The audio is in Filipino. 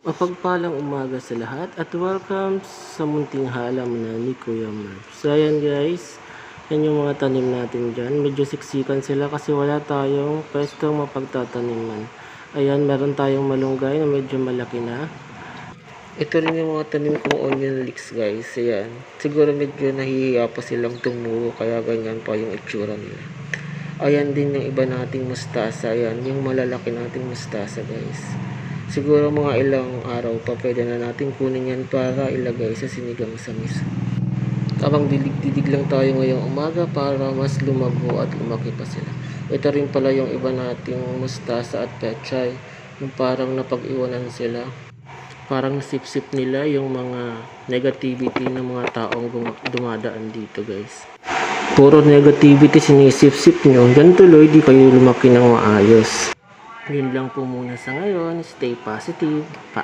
Mapagpalang umaga sa lahat at welcome sa munting halaman ni Kuya Marv. So ayan guys, yan yung mga tanim natin dyan. Medyo siksikan sila kasi wala tayong pwestong mapagtataniman. Ayan, meron tayong malunggay na medyo malaki na. Ito rin yung mga tanim kong onion leeks guys. Ayan, siguro medyo nahihiya pa silang tumuo kaya ganyan pa yung itsura nila. Ayan din yung iba nating mustasa. Ayan, yung malalaki nating mustasa guys. Siguro mga ilang araw pa pwede na natin kunin yan para ilagay sa sinigang sa miso. Habang dilig-dilig lang tayo ngayong umaga para mas lumago at lumaki pa sila. Ito rin pala yung iba nating mustasa at pechay. Yung parang napag-iwanan sila. Parang nasip-sip nila yung mga negativity ng mga taong dumadaan dito guys. Puro negativity sinisip-sip nyo. Yan tuloy di kayo lumaki ng maayos. Yun lang po muna sa ngayon. Stay positive.